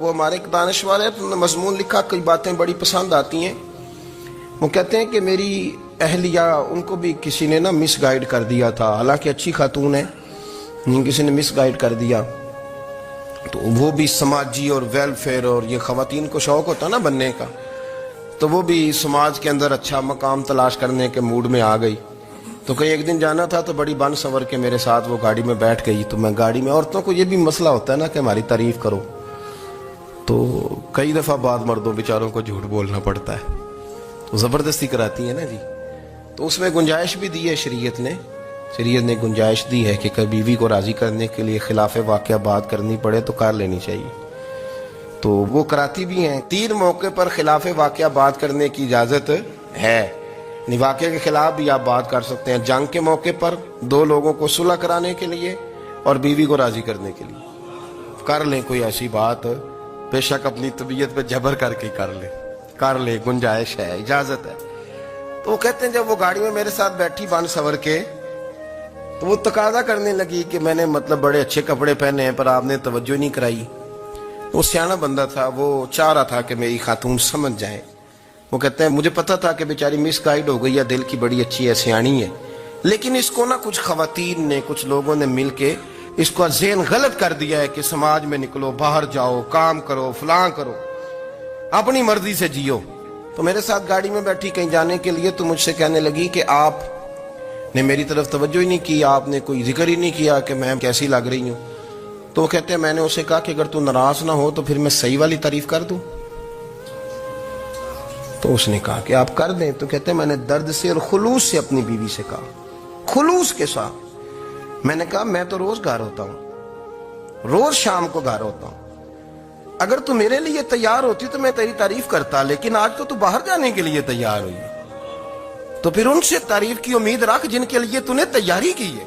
وہ ہمارے ایک دانشور ہے، انہوں نے مضمون لکھا، کئی باتیں بڑی پسند آتی ہیں۔ وہ کہتے ہیں کہ میری اہلیہ، ان کو بھی کسی نے نا مس گائیڈ کر دیا تھا، حالانکہ اچھی خاتون ہے، کسی نے مس گائیڈ کر دیا، تو وہ بھی سماجی اور ویلفیئر اور یہ خواتین کو شوق ہوتا نا بننے کا، تو وہ بھی سماج کے اندر اچھا مقام تلاش کرنے کے موڈ میں آ گئی۔ تو کہیں ایک دن جانا تھا تو بڑی بن سنور کے میرے ساتھ وہ گاڑی میں بیٹھ گئی۔ تو میں گاڑی میں، عورتوں کو یہ بھی مسئلہ ہوتا ہے نا کہ ہماری تعریف کرو، تو کئی دفعہ بعد مردوں بیچاروں کو جھوٹ بولنا پڑتا ہے، تو زبردستی کراتی ہے نا جی۔ تو اس میں گنجائش بھی دی ہے شریعت نے گنجائش دی ہے کہ کبھی بیوی کو راضی کرنے کے لیے خلاف واقعہ بات کرنی پڑے تو کر لینی چاہیے، تو وہ کراتی بھی ہیں۔ 3 موقع پر خلاف واقعہ بات کرنے کی اجازت ہے، واقعے کے خلاف بھی آپ بات کر سکتے ہیں۔ جنگ کے موقع پر 2 لوگوں کو صلح کرانے کے لیے اور بیوی کو راضی کرنے کے لیے کر لیں کوئی ایسی بات، بے شک اپنی طبیعت پہ جبر کر کے کر لیں، گنجائش ہے، اجازت ہے۔ تو وہ کہتے ہیں جب وہ گاڑی میں میرے ساتھ بیٹھی بن سور کے، تو وہ تقاضا کرنے لگی کہ میں نے مطلب بڑے اچھے کپڑے پہنے ہیں پر آپ نے توجہ نہیں کرائی۔ وہ سیاںا بندہ تھا، وہ چاہ رہا تھا کہ میری خاتون سمجھ جائیں۔ وہ کہتے ہیں مجھے پتا تھا کہ بیچاری مس گائیڈ ہو گئی ہے، دل کی بڑی اچھی ہے، سیاਣੀ ہے، لیکن اس کو نا کچھ خواتین نے، کچھ لوگوں نے مل کے اس کو ذہن غلط کر دیا ہے کہ سماج میں نکلو، باہر جاؤ، کام کرو، فلاں کرو، اپنی مرضی سے جیو۔ تو میرے ساتھ گاڑی میں بیٹھی کہیں جانے کے لیے، تو مجھ سے کہنے لگی کہ آپ نے میری طرف توجہ ہی نہیں کی، آپ نے کوئی ذکر ہی نہیں کیا کہ میں کیسی لگ رہی ہوں۔ تو وہ کہتے ہیں میں نے اسے کہا کہ اگر تو ناراض نہ ہو تو پھر میں صحیح والی تعریف کر دوں۔ تو اس نے کہا کہ آپ کر دیں۔ تو کہتے ہیں میں نے درد سے اور خلوص سے اپنی بیوی سے کہا، خلوص کے ساتھ میں نے کہا میں تو روز گھر ہوتا ہوں، روز شام کو گھر ہوتا ہوں، اگر تو میرے لیے تیار ہوتی تو میں تیری تعریف کرتا، لیکن آج تو باہر جانے کے لیے تیار ہوئی، تو پھر ان سے تعریف کی امید رکھ جن کے لیے تو نے تیاری کی ہے۔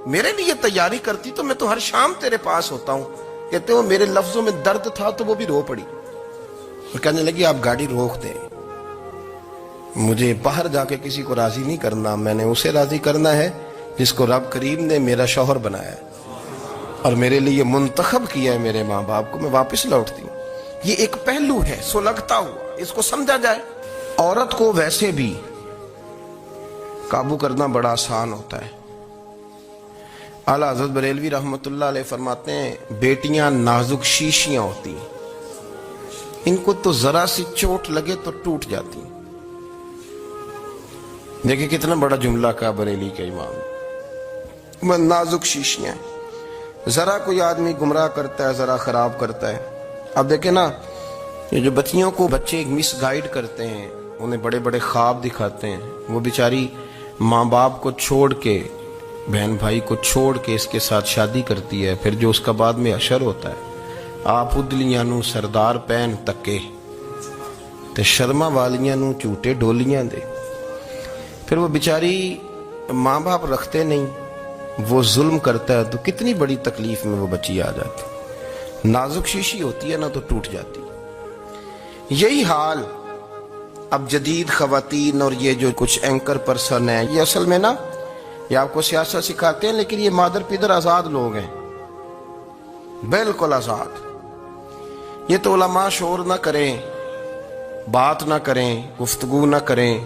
میرے لیے تیاری کرتی تو میں تو ہر شام تیرے پاس ہوتا ہوں۔ کہتے ہیں میرے لفظوں میں درد تھا تو وہ بھی رو پڑی اور کہنے لگی آپ گاڑی روک دیں، مجھے باہر جا کے کسی کو راضی نہیں کرنا، میں نے اسے راضی کرنا ہے جس کو رب کریم نے میرا شوہر بنایا ہے اور میرے لیے منتخب کیا ہے، میرے ماں باپ کو۔ میں واپس لوٹتی ہوں۔ یہ ایک پہلو ہے سلگتا ہوا، اس کو سمجھا جائے۔ عورت کو ویسے بھی قابو کرنا بڑا آسان ہوتا ہے۔ اعلیٰ حضرت بریلوی رحمۃ اللہ علیہ فرماتے ہیں بیٹیاں نازک شیشیاں ہوتی ہیں، ان کو تو ذرا سی چوٹ لگے تو ٹوٹ جاتی ہیں۔ دیکھیں کتنا بڑا جملہ کہا بریلی کے امام، نازک شیشیاں، ذرا کوئی آدمی گمراہ کرتا ہے، ذرا خراب کرتا ہے۔ اب دیکھیں نا، یہ جو بچیوں کو بچے مس گائیڈ کرتے ہیں، انہیں بڑے بڑے خواب دکھاتے ہیں، وہ بیچاری ماں باپ کو چھوڑ کے، بہن بھائی کو چھوڑ کے اس کے ساتھ شادی کرتی ہے، پھر جو اس کا بعد میں اشر ہوتا ہے، آپ ادلیاں نو سردار پہن تکے تے شرما والیاں نو چوٹے ڈولیاں دے۔ پھر وہ بیچاری ماں باپ رکھتے نہیں، وہ ظلم کرتا ہے، تو کتنی بڑی تکلیف میں وہ بچی آ جاتی۔ نازک شیشی ہوتی ہے نا تو ٹوٹ جاتی۔ یہی حال اب جدید خواتین اور یہ جو کچھ اینکر پرسن ہیں، یہ اصل میں نا یہ آپ کو سیاست سکھاتے ہیں، لیکن یہ مادر پیدر آزاد لوگ ہیں، بالکل آزاد۔ یہ تو علماء شور نہ کریں، بات نہ کریں، گفتگو نہ کریں،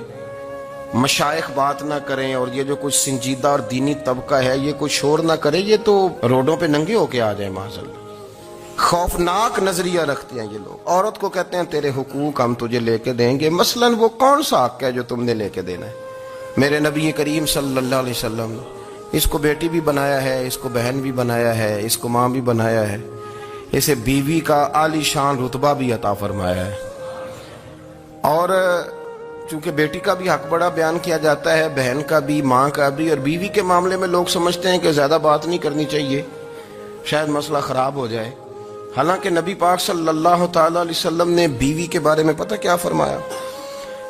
مشائخ بات نہ کریں، اور یہ جو کچھ سنجیدہ اور دینی طبقہ ہے یہ کوئی شور نہ کرے، یہ تو روڈوں پہ ننگے ہو کے آ جائیں معاذ۔ خوفناک نظریہ رکھتے ہیں یہ لوگ۔ عورت کو کہتے ہیں تیرے حقوق ہم تجھے لے کے دیں گے، مثلاً وہ کون سا حق ہے جو تم نے لے کے دینا ہے؟ میرے نبی کریم صلی اللہ علیہ وسلم نے اس کو بیٹی بھی بنایا ہے، اس کو بہن بھی بنایا ہے، اس کو ماں بھی بنایا ہے، اسے بیوی کا عالی شان رتبہ بھی عطا فرمایا ہے۔ اور چونکہ بیٹی کا بھی حق بڑا بیان کیا جاتا ہے، بہن کا بھی، ماں کا بھی، اور بیوی کے معاملے میں لوگ سمجھتے ہیں کہ زیادہ بات نہیں کرنی چاہیے، شاید مسئلہ خراب ہو جائے۔ حالانکہ نبی پاک صلی اللہ تعالیٰ علیہ وسلم نے بیوی کے بارے میں پتہ کیا فرمایا؟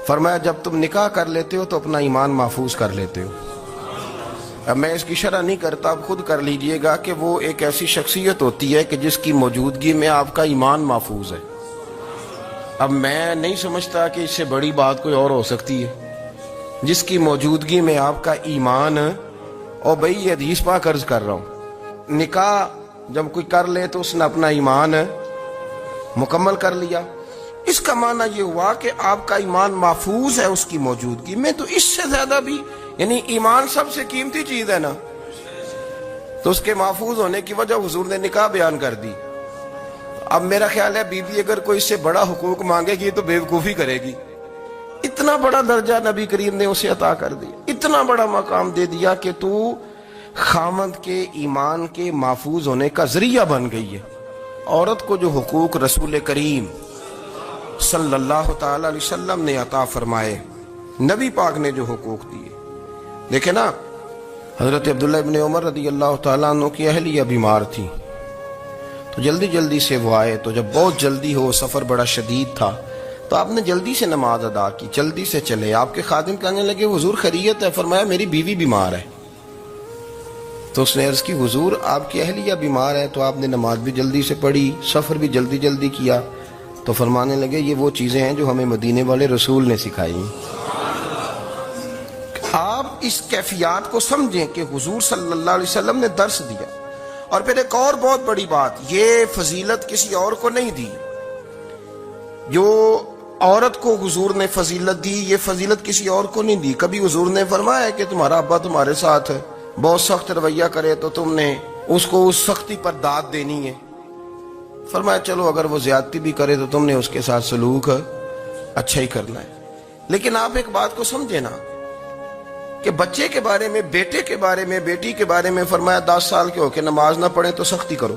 فرمایا جب تم نکاح کر لیتے ہو تو اپنا ایمان محفوظ کر لیتے ہو۔ اب میں اس کی شرح نہیں کرتا، اب خود کر لیجئے گا کہ وہ ایک ایسی شخصیت ہوتی ہے کہ جس کی موجودگی میں آپ کا ایمان محفوظ ہے۔ اب میں نہیں سمجھتا کہ اس سے بڑی بات کوئی اور ہو سکتی ہے، جس کی موجودگی میں آپ کا ایمان، اور بھئی یہ حدیث پاک عرض کر رہا ہوں، نکاح جب کوئی کر لے تو اس نے اپنا ایمان مکمل کر لیا. اس کا معنی یہ ہوا کہ آپ کا ایمان محفوظ ہے اس کی موجودگی میں. تو اس سے زیادہ بھی یعنی ایمان سب سے قیمتی چیز ہے نا, تو اس کے محفوظ ہونے کی وجہ حضور نے نکاح بیان کر دی. اب میرا خیال ہے بی بی اگر کوئی اس سے بڑا حقوق مانگے گی تو بیوقوفی کرے گی. اتنا بڑا درجہ نبی کریم نے اسے عطا کر دیا, اتنا بڑا مقام دے دیا کہ تو خامند کے ایمان کے محفوظ ہونے کا ذریعہ بن گئی ہے. عورت کو جو حقوق رسول کریم صلی اللہ تعالی علیہ وسلم نے عطا فرمائے, نبی پاک نے جو حقوق دیے, دیکھیں نا حضرت عبداللہ ابن عمر رضی اللہ تعالیٰ عنہ کی اہلیہ بیمار تھی, تو جلدی جلدی سے وہ آئے. تو جب بہت جلدی ہو, سفر بڑا شدید تھا, تو آپ نے جلدی سے نماز ادا کی, جلدی سے چلے. آپ کے خادم کہنے لگے حضور خیریت ہے؟ فرمایا میری بیوی بیمار ہے. تو اس نے عرض کی حضور آپ کی اہلیہ بیمار ہے, تو آپ نے نماز بھی جلدی سے پڑھی, سفر بھی جلدی جلدی کیا. تو فرمانے لگے یہ وہ چیزیں ہیں جو ہمیں مدینے والے رسول نے سکھائی. آپ اس کیفیات کو سمجھیں کہ حضور صلی اللہ علیہ وسلم نے درس دیا. اور پھر ایک اور بہت بڑی بات, یہ فضیلت کسی اور کو نہیں دی. جو عورت کو حضور نے فضیلت دی, یہ فضیلت کسی اور کو نہیں دی. کبھی حضور نے فرمایا کہ تمہارا ابا تمہارے ساتھ بہت سخت رویہ کرے تو تم نے اس کو اس سختی پر داد دینی ہے. فرمایا چلو اگر وہ زیادتی بھی کرے تو تم نے اس کے ساتھ سلوک اچھا ہی کرنا ہے. لیکن آپ ایک بات کو سمجھے نا کہ بچے کے بارے میں, بیٹے کے بارے میں, بیٹی کے بارے میں فرمایا 10 سال کے ہو کے نماز نہ پڑھے تو سختی کرو,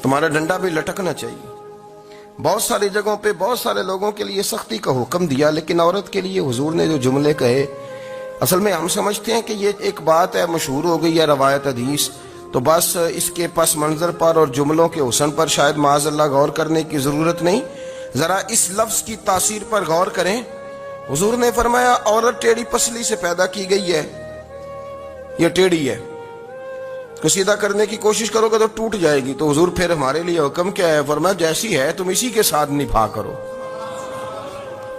تمہارا ڈنڈا بھی لٹکنا چاہیے. بہت ساری جگہوں پہ بہت سارے لوگوں کے لیے سختی کا حکم دیا, لیکن عورت کے لیے حضور نے جو جملے کہے, اصل میں ہم سمجھتے ہیں کہ یہ ایک بات ہے, مشہور ہو گئی ہے روایت حدیث, تو بس اس کے پس منظر پر اور جملوں کے حسن پر شاید معاذ اللہ غور کرنے کی ضرورت نہیں. ذرا اس لفظ کی تاثیر پر غور کریں. حضور نے فرمایا عورت ٹیڑھی پسلی سے پیدا کی گئی ہے, یہ ٹیڑھی ہے, کو سیدھا کرنے کی کوشش کرو گے تو ٹوٹ جائے گی. تو حضور پھر ہمارے لیے حکم کیا ہے؟ فرمایا جیسی ہے تم اسی کے ساتھ نبھا کرو.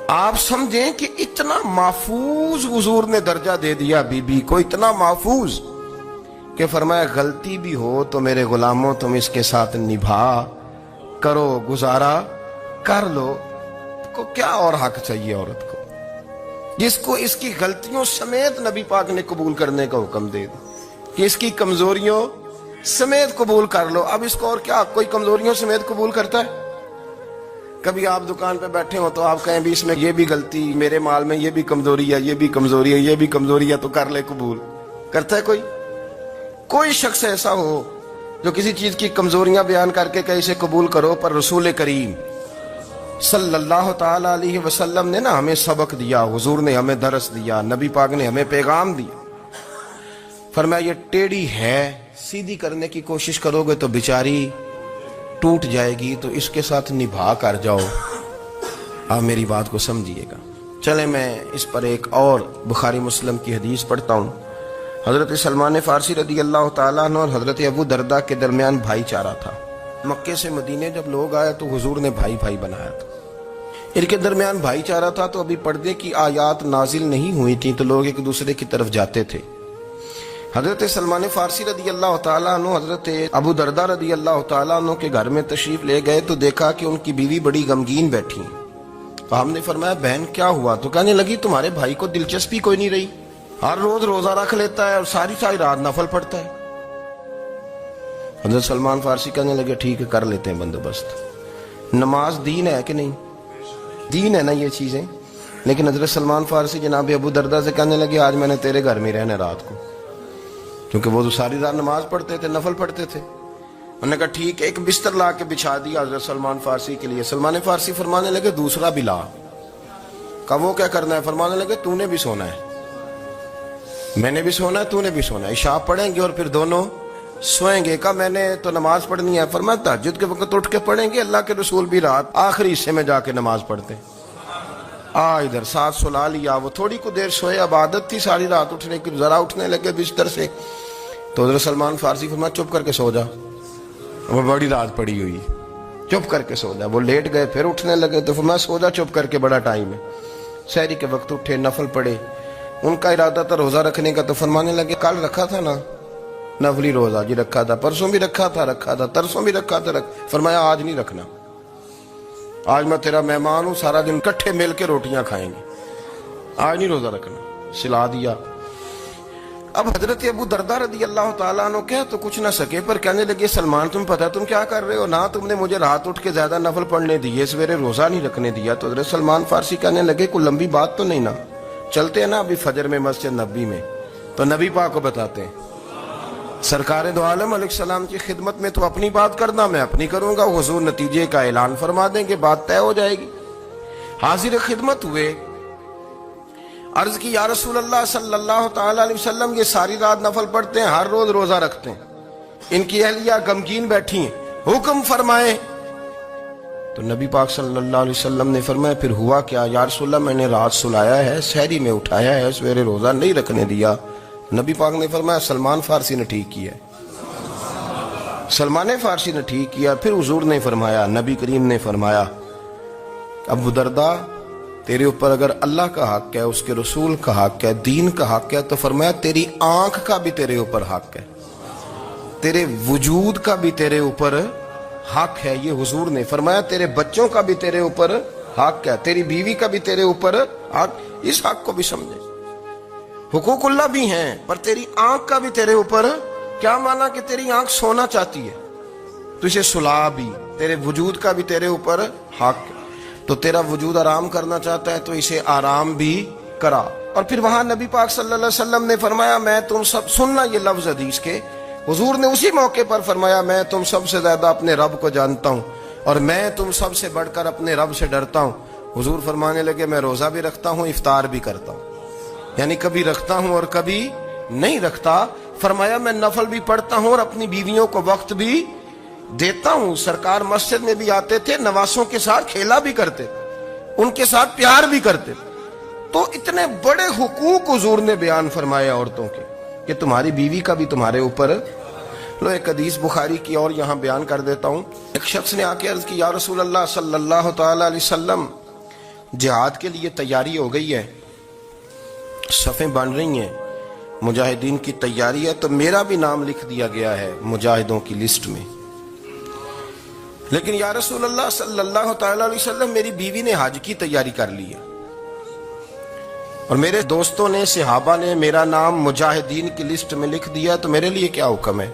آپ سمجھیں کہ اتنا محفوظ حضور نے درجہ دے دیا بی بی کو, اتنا محفوظ کہ فرمایا غلطی بھی ہو تو میرے غلاموں تم اس کے ساتھ نبھا کرو, گزارا کر لو. کو کیا اور حق چاہیے عورت کو, جس کو اس کی غلطیوں سمیت نبی پاک نے قبول کرنے کا حکم دے دیا کہ اس کی کمزوریوں سمیت قبول کر لو. اب اس کو اور کیا, کوئی کمزوریوں سمیت قبول کرتا ہے؟ کبھی آپ دکان پہ بیٹھے ہو تو آپ کہیں بھی اس میں یہ بھی غلطی, میرے مال میں یہ بھی کمزوری ہے, یہ بھی کمزوری ہے, یہ بھی کمزوری ہے, تو کر لے قبول. کرتا ہے کوئی؟ کوئی شخص ایسا ہو جو کسی چیز کی کمزوریاں بیان کر کے کہ اسے قبول کرو؟ پر رسول کریم صلی اللہ تعالی علیہ وسلم نے نا ہمیں سبق دیا, حضور نے ہمیں درس دیا, نبی پاک نے ہمیں پیغام دیا. فرمایا یہ ٹیڑھی ہے, سیدھی کرنے کی کوشش کرو گے تو بیچاری ٹوٹ جائے گی, تو اس کے ساتھ نبھا کر جاؤ. آپ میری بات کو سمجھیے گا. چلیں میں اس پر ایک اور بخاری مسلم کی حدیث پڑھتا ہوں. حضرت سلمان فارسی رضی اللہ تعالیٰ عنہ اور حضرت ابو دردہ کے درمیان بھائی چارہ تھا. مکے سے مدینے جب لوگ آئے تو حضور نے بھائی بھائی بنایا تھا. ان کے درمیان بھائی چارہ تھا, تو ابھی پردے کی آیات نازل نہیں ہوئی تھیں, تو لوگ ایک دوسرے کی طرف جاتے تھے. حضرت سلمان فارسی رضی اللہ تعالیٰ عنہ حضرت ابو دردہ رضی اللہ تعالیٰ عنہ کے گھر میں تشریف لے گئے, تو دیکھا کہ ان کی بیوی بڑی غمگین بیٹھی. تو ہم نے فرمایا بہن کیا ہوا؟ تو کہنے لگی تمہارے بھائی کو دلچسپی کوئی نہیں رہی, ہر روز روزہ رکھ لیتا ہے اور ساری ساری رات نفل پڑھتا ہے. حضرت سلمان فارسی کہنے لگے ٹھیک ہے کر لیتے ہیں بندوبست. نماز دین ہے کہ نہیں؟ دین ہے نا یہ چیزیں. لیکن حضرت سلمان فارسی جناب ابو دردہ سے کہنے لگے آج میں نے تیرے گھر میں رہنا رات کو, کیونکہ وہ تو ساری رات نماز پڑھتے تھے, نفل پڑھتے تھے. انہوں نے کہا ٹھیک ہے, ایک بستر لا کے بچھا دیا حضرت سلمان فارسی کے لیے. سلمان فارسی فرمانے لگے دوسرا بھی لا. کہا وہ کیا کرنا ہے؟ فرمانے لگے تو نے بھی سونا ہے, میں نے بھی سونا ہے, تو نے بھی سونا ہے. عشاء پڑھیں گے اور پھر دونوں سوئیں گے. کہا میں نے تو نماز پڑھنی ہے. فرمایا تہجد کے وقت اٹھ کے پڑھیں گے, اللہ کے رسول بھی رات آخری حصے میں جا کے نماز پڑھتے. ادھر ساتھ سلا لیا. وہ تھوڑی کو دیر سوئے, اب عادت تھی ساری رات اٹھنے کی, ذرا اٹھنے لگے بستر سے. تو حضرت سلمان فارسی فرمایا چپ کر کے سو جا, وہ بڑی رات پڑی ہوئی, چپ کر کے سو جا. وہ لیٹ گئے, پھر اٹھنے لگے, تو فرمایا سو جا چپ کر کے, بڑا ٹائم ہے. سحری کے وقت اٹھے, نفل پڑھے. ان کا ارادہ تھا روزہ رکھنے کا, تو فرمانے لگے کل رکھا تھا نا. نفلی روزہ جی رکھا تھا، پرسوں بھی رکھا تھا، ترسوں بھی رکھا تھا، فرمایا آج نہیں رکھنا، آج میں تیرا مہمان ہوں، سارا دن کٹھے مل کے روٹیاں کھائیں گے، آج نہیں روزہ رکھنا، سلا دیا۔ اب حضرت ابو درداء رضی اللہ تعالیٰ عنہ کہہ تو کچھ نہ سکے، پر کہنے لگے سلمان تم پتہ تم کیا کر رہے ہو، نہ تم نے مجھے رات اٹھ کے زیادہ نفل پڑھنے دیے، سویرے روزہ نہیں رکھنے دیا۔ تو حضرت سلمان فارسی کہنے لگے کوئی لمبی بات تو نہیں نا، چلتے ہیں نا ابھی فجر میں مسجد نبی میں، تو نبی پاک کو بتاتے ہیں، سرکار دو عالم علیہ السلام کی خدمت میں تو اپنی بات کرنا، میں اپنی کروں گا، حضور نتیجے کا اعلان فرما دیں کہ بات طے ہو جائے گی۔ حاضر خدمت ہوئے، عرض کی یا رسول اللہ صلی اللہ تعالیٰ علیہ وسلم یہ ساری رات نفل پڑھتے ہیں، ہر روز روزہ رکھتے ہیں، ان کی اہلیہ غمگین بیٹھی ہیں، حکم فرمائیں۔ تو نبی پاک صلی اللہ علیہ وسلم نے فرمایا پھر ہوا کیا؟ یا رسول اللہ میں نے رات سلایا ہے، سحری میں اٹھایا ہے، سویرے روزہ نہیں رکھنے دیا۔ نبی پاک نے فرمایا سلمان فارسی نے ٹھیک کیا، سلمان فارسی نے ٹھیک کیا۔ پھر حضور نے فرمایا، نبی کریم نے فرمایا ابو درداء تیرے اوپر اگر اللہ کا حق ہے، اس کے رسول کا حق ہے، دین کا حق ہے، تو فرمایا تیری آنکھ کا بھی تیرے اوپر حق ہے، تیرے وجود کا بھی تیرے اوپر حق ہے۔ یہ حضور نے فرمایا تیرے بچوں کا بھی تیرے اوپر حق ہے، تیری بیوی کا بھی تیرے اوپر حق۔ اس حق کو بھی سمجھے، حقوق اللہ بھی ہیں، پر تیری آنکھ کا بھی تیرے اوپر کیا مانا کہ تیری آنکھ سونا چاہتی ہے تو اسے سلا بھی، تیرے وجود کا بھی تیرے اوپر حق ہے، تو تیرا وجود آرام کرنا چاہتا ہے تو اسے آرام بھی کرا۔ اور پھر وہاں نبی پاک صلی اللہ علیہ وسلم نے فرمایا میں تم سب، سننا یہ لفظ حدیث کے، حضور نے اسی موقع پر فرمایا میں تم سب سے زیادہ اپنے رب کو جانتا ہوں اور میں تم سب سے بڑھ کر اپنے رب سے ڈرتا ہوں۔ حضور فرمانے لگے میں روزہ بھی رکھتا ہوں، افطار بھی کرتا ہوں، یعنی کبھی رکھتا ہوں اور کبھی نہیں رکھتا۔ فرمایا میں نفل بھی پڑھتا ہوں اور اپنی بیویوں کو وقت بھی دیتا ہوں۔ سرکار مسجد میں بھی آتے تھے، نواسوں کے ساتھ کھیلا بھی کرتے، ان کے ساتھ پیار بھی کرتے۔ تو اتنے بڑے حقوق حضور نے بیان فرمائے عورتوں کے کہ تمہاری بیوی کا بھی تمہارے اوپر۔ لو ایک حدیث بخاری کی اور یہاں بیان کر دیتا ہوں۔ ایک شخص نے آ کے عرض کی یا رسول اللہ صلی اللہ تعالی علیہ وسلم جہاد کے لیے تیاری ہو گئی ہے، صفیں بن رہی ہیں، مجاہدین کی تیاری ہے، تو میرا بھی نام لکھ دیا گیا ہے مجاہدوں کی لسٹ میں، لیکن یا رسول اللہ صلی اللہ تعالی علیہ وسلم میری بیوی نے حج کی تیاری کر لی ہے اور میرے دوستوں نے، صحابہ نے میرا نام مجاہدین کی لسٹ میں لکھ دیا، تو میرے لیے کیا حکم ہے؟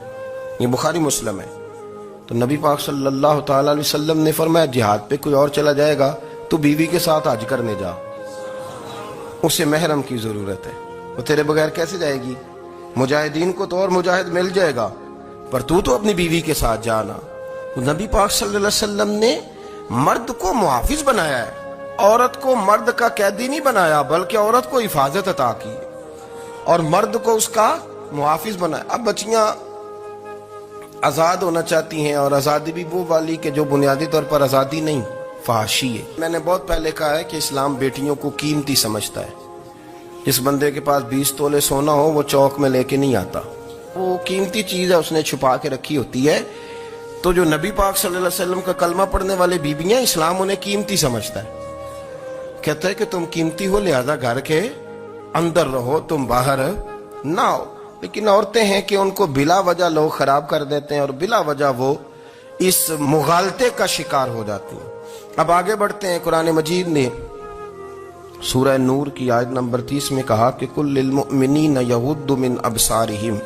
یہ بخاری مسلم ہے۔ تو نبی پاک صلی اللہ تعالی علیہ وسلم نے فرمایا جہاد پہ کوئی اور چلا جائے گا تو بیوی کے ساتھ حج کرنے جا، اسے محرم کی ضرورت ہے، وہ تیرے بغیر کیسے جائے گی؟ مجاہدین کو تو اور مجاہد مل جائے گا، پر تو اپنی بیوی کے ساتھ جانا۔ تو نبی پاک صلی اللہ علیہ وسلم نے مرد کو محافظ بنایا ہے، عورت کو مرد کا قیدی نہیں بنایا، بلکہ عورت کو حفاظت عطا کی اور مرد کو اس کا محافظ بنایا۔ اب بچیاں آزاد ہونا چاہتی ہیں، اور آزادی بھی وہ والی کہ جو بنیادی طور پر آزادی نہیں، فحاشی ہے۔ میں نے بہت پہلے کہا ہے کہ اسلام بیٹیوں کو قیمتی سمجھتا ہے۔ جس بندے کے پاس 20 تولے سونا ہو وہ چوک میں لے کے نہیں آتا، وہ قیمتی چیز ہے، اس نے چھپا کے رکھی ہوتی ہے۔ تو جو نبی پاک صلی اللہ علیہ وسلم کا کلمہ پڑھنے والے بیویاں، اسلام انہیں قیمتی سمجھتا ہے، کہتا ہے کہ تم قیمتی ہو لہذا گھر کے اندر رہو، تم باہر نہ ہو۔ لیکن عورتیں ہیں کہ ان کو بلا وجہ لوگ خراب کر دیتے ہیں اور بلا وجہ وہ اس مغالطے کا شکار ہو جاتی ہیں۔ اب آگے بڑھتے ہیں۔ قرآن مجید نے سورہ نور کی آیت نمبر 30 میں کہا کہ کل للمؤمنین یغضوا من ابصارہم،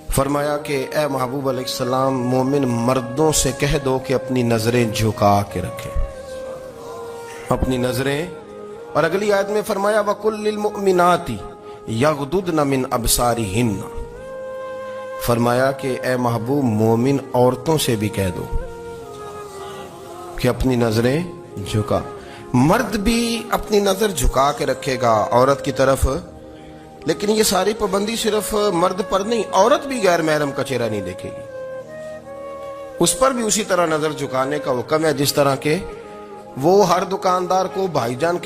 فرمایا کہ اے محبوب علیہ السلام مومن مردوں سے کہہ دو کہ اپنی نظریں جھکا کے رکھیں، اپنی نظریں۔ اور اگلی آیت میں فرمایا وَقُلْ لِلْمُؤْمِنَاتِ یغضضن من ابصارہن، فرمایا کہ اے محبوب مومن عورتوں سے بھی کہہ دو کہ اپنی نظریں جھکا۔ مرد بھی اپنی نظر جھکا کے رکھے گا عورت کی طرف، لیکن یہ ساری پابندی صرف مرد پر نہیں، عورت بھی غیر محرم کا چہرہ نہیں دیکھے گی، اس پر بھی اسی طرح نظر جھکانے کا حکم ہے جس طرح کہ وہ ہر دکاندار کو بھائی جان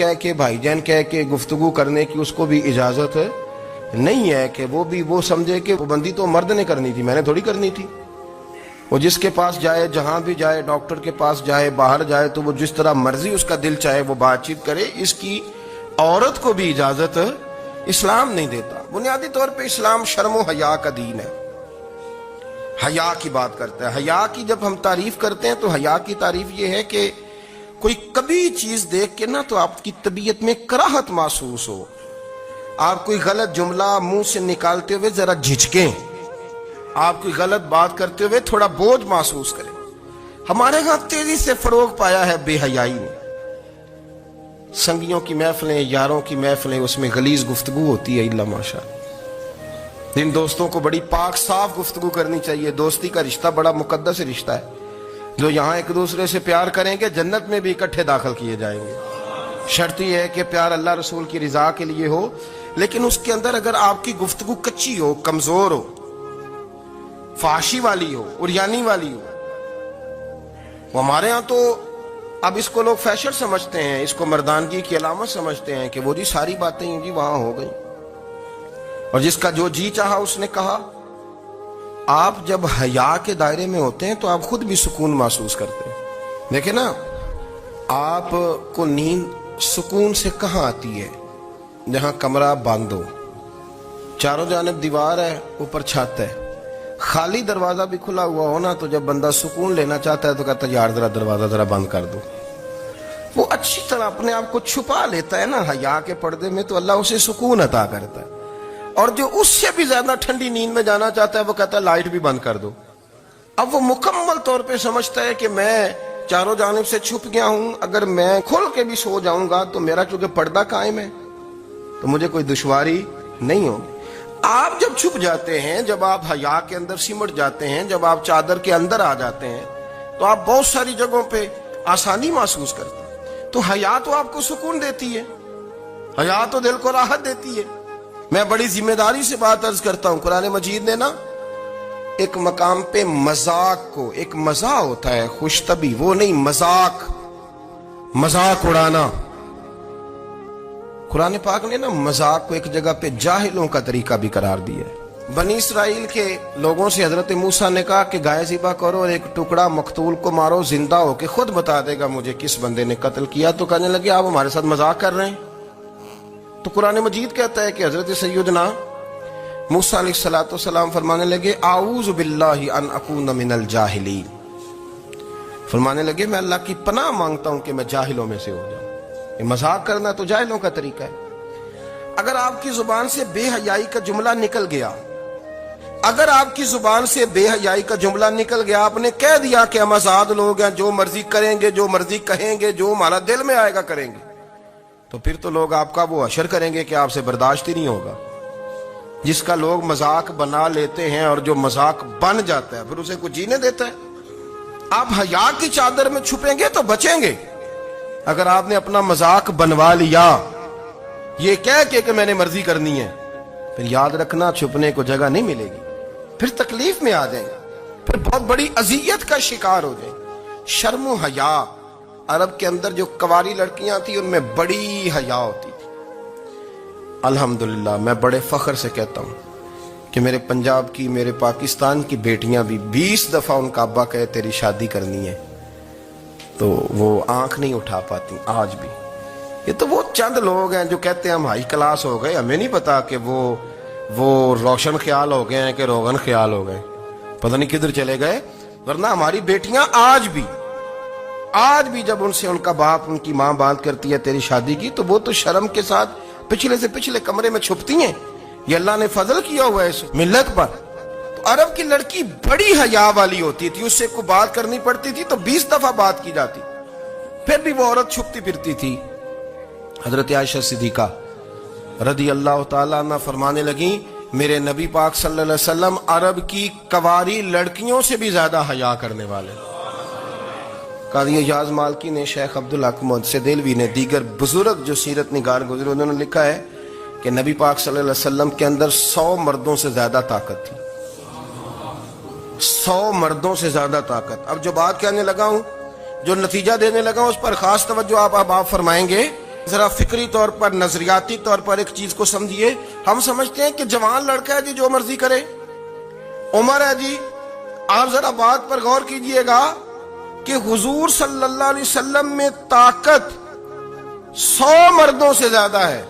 کہہ کے گفتگو کرنے کی اس کو بھی اجازت نہیں ہے کہ وہ سمجھے کہ پابندی تو مرد نے کرنی تھی، میں نے تھوڑی کرنی تھی۔ وہ جس کے پاس جائے، جہاں بھی جائے، ڈاکٹر کے پاس جائے، باہر جائے، تو وہ جس طرح مرضی اس کا دل چاہے وہ بات چیت کرے، اس کی عورت کو بھی اجازت اسلام نہیں دیتا. بنیادی طور پہ اسلام شرم و حیا کا دین ہے. حیا کی بات کرتا ہے. حیا کی جب ہم تعریف کرتے ہیں تو حیا کی تعریف یہ ہے کہ کوئی کبھی چیز دیکھ کے نا تو آپ کی طبیعت میں کراہت محسوس ہو, آپ کوئی غلط جملہ منہ سے نکالتے ہوئے ذرا جھجکیں, آپ کوئی غلط بات کرتے ہوئے تھوڑا بوجھ محسوس کریں. ہمارے ہاں تیزی سے فروغ پایا ہے بے حیائی نے. سنگیوں کی محفلیں, یاروں کی محفلیں, اس میں غلیظ گفتگو ہوتی ہے الا ماشاء. جن دوستوں کو بڑی پاک صاف گفتگو کرنی چاہیے. دوستی کا رشتہ بڑا مقدس رشتہ ہے. جو یہاں ایک دوسرے سے پیار کریں گے جنت میں بھی اکٹھے داخل کیے جائیں گے. شرط یہ ہے کہ پیار اللہ رسول کی رضا کے لیے ہو, لیکن اس کے اندر اگر آپ کی گفتگو کچی ہو, کمزور ہو, فحاشی والی ہو, عریانی والی ہو. وہ ہمارے ہاں تو اب اس کو لوگ فیشن سمجھتے ہیں, اس کو مردانگی کی علامت سمجھتے ہیں کہ وہ جی ساری باتیں جی وہاں ہو گئی اور جس کا جو جی چاہا اس نے کہا. آپ جب حیا کے دائرے میں ہوتے ہیں تو آپ خود بھی سکون محسوس کرتے ہیں. دیکھیں نا, آپ کو نیند سکون سے کہاں آتی ہے؟ جہاں کمرہ بند ہو, چاروں جانب دیوار ہے, اوپر چھت ہے, خالی دروازہ بھی کھلا ہوا ہونا تو جب بندہ سکون لینا چاہتا ہے تو کہتا ہے یار ذرا دروازہ ذرا بند کر دو. وہ اچھی طرح اپنے آپ کو چھپا لیتا ہے نا حیا کے پردے میں, تو اللہ اسے سکون عطا کرتا ہے. اور جو اس سے بھی زیادہ ٹھنڈی نیند میں جانا چاہتا ہے وہ کہتا ہے لائٹ بھی بند کر دو. اب وہ مکمل طور پہ سمجھتا ہے کہ میں چاروں جانب سے چھپ گیا ہوں, اگر میں کھل کے بھی سو جاؤں گا تو میرا چونکہ پردہ قائم ہے تو مجھے کوئی دشواری نہیں ہوگی. آپ جب چھپ جاتے ہیں, جب آپ حیا کے اندر سمٹ جاتے ہیں, جب آپ چادر کے اندر آ جاتے ہیں تو آپ بہت ساری جگہوں پہ آسانی محسوس کرتے ہیں. تو حیا تو آپ کو سکون دیتی ہے, حیا تو دل کو راحت دیتی ہے. میں بڑی ذمہ داری سے بات عرض کرتا ہوں, قرآن مجید نے نا ایک مقام پہ مذاق کو, ایک مزاح ہوتا ہے خوش طبی, وہ نہیں مذاق, مذاق اڑانا. قرآن پاک نے نا مذاق کو ایک جگہ پہ جاہلوں کا طریقہ بھی قرار دیا ہے. بنی اسرائیل کے لوگوں سے حضرت موسیٰ نے کہا کہ گائے ذبح کرو اور ایک ٹکڑا مقتول کو مارو, زندہ ہو کے خود بتا دے گا مجھے کس بندے نے قتل کیا. تو کہنے لگے آپ ہمارے ساتھ مذاق کر رہے ہیں. تو قرآن مجید کہتا ہے کہ حضرت سیدنا موسیٰ علیہ السلام فرمانے لگے اعوذ باللہ ان اکون من الجاہلین. فرمانے لگے میں اللہ کی پناہ مانگتا ہوں کہ میں جاہلوں میں سے ہو جاؤں. یہ مذاق کرنا تو جاہلوں کا طریقہ ہے. اگر آپ کی زبان سے بے حیائی کا جملہ نکل گیا, اگر آپ کی زبان سے بے حیائی کا جملہ نکل گیا, آپ نے کہہ دیا کہ ہم آزاد لوگ ہیں, جو مرضی کریں گے, جو مرضی کہیں گے, جو ہمارا دل میں آئے گا کریں گے, تو پھر تو لوگ آپ کا وہ حشر کریں گے کہ آپ سے برداشت ہی نہیں ہوگا. جس کا لوگ مذاق بنا لیتے ہیں اور جو مذاق بن جاتا ہے پھر اسے کوئی جینے دیتا ہے. آپ حیا کی چادر میں چھپیں گے تو بچیں گے. اگر آپ نے اپنا مذاق بنوا لیا یہ کہہ کے کہ میں نے مرضی کرنی ہے, پھر یاد رکھنا چھپنے کو جگہ نہیں ملے گی, پھر تکلیف میں آ جائیں گے, پھر بہت بڑی اذیت کا شکار ہو جائیں. شرم و حیا, عرب کے اندر جو کنواری لڑکیاں تھیں ان میں بڑی حیا ہوتی تھی. الحمدللہ میں بڑے فخر سے کہتا ہوں کہ میرے پنجاب کی, میرے پاکستان کی بیٹیاں بھی 20 دفعہ ان کا ابا کہے تیری شادی کرنی ہے تو وہ آنکھ نہیں اٹھا پاتی آج بھی. یہ تو وہ چند لوگ ہیں جو کہتے ہیں ہم ہائی کلاس ہو گئے, ہمیں نہیں پتا کہ وہ روشن خیال ہو گئے ہیں کہ روغن خیال ہو گئے, پتہ نہیں کدھر چلے گئے. ورنہ ہماری بیٹیاں آج بھی جب ان سے ان کا باپ, ان کی ماں بات کرتی ہے تیری شادی کی, تو وہ تو شرم کے ساتھ پچھلے سے پچھلے کمرے میں چھپتی ہیں. یہ اللہ نے فضل کیا ہوا ہے اس ملت پر. تو عرب کی لڑکی بڑی حیا والی ہوتی تھی, اس سے کوئی بات کرنی پڑتی تھی تو 20 دفعہ بات کی جاتی, پھر بھی وہ عورت چھپتی پھرتی تھی. حضرت عائشہ صدیقہ رضی اللہ تعالیٰ عنہ فرمانے لگیں میرے نبی پاک صلی اللہ علیہ وسلم عرب کی کنواری لڑکیوں سے بھی زیادہ حیا کرنے والے. قاضی اعجاز مالکی نے, شیخ عبدالحق محدث دہلوی نے, دیگر بزرگ جو سیرت نگار گزرے انہوں نے لکھا ہے کہ نبی پاک صلی اللہ علیہ وسلم کے اندر 100 مردوں سے زیادہ طاقت تھی. 100 مردوں سے زیادہ طاقت. اب جو بات کہنے لگا ہوں, جو نتیجہ دینے لگا ہوں, اس پر خاص توجہ آپ فرمائیں گے. ذرا فکری طور پر, نظریاتی طور پر ایک چیز کو سمجھیے. ہم سمجھتے ہیں کہ جوان لڑکا ہے جی جو مرضی کرے, عمر ہے جی. آپ ذرا بات پر غور کیجئے گا کہ حضور صلی اللہ علیہ وسلم میں طاقت 100 مردوں سے زیادہ ہے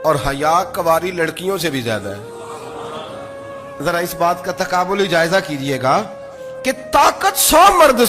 اور حیا کواری لڑکیوں سے بھی زیادہ ہے. ذرا اس بات کا تقابلی جائزہ کیجئے گا کہ طاقت 100 مرد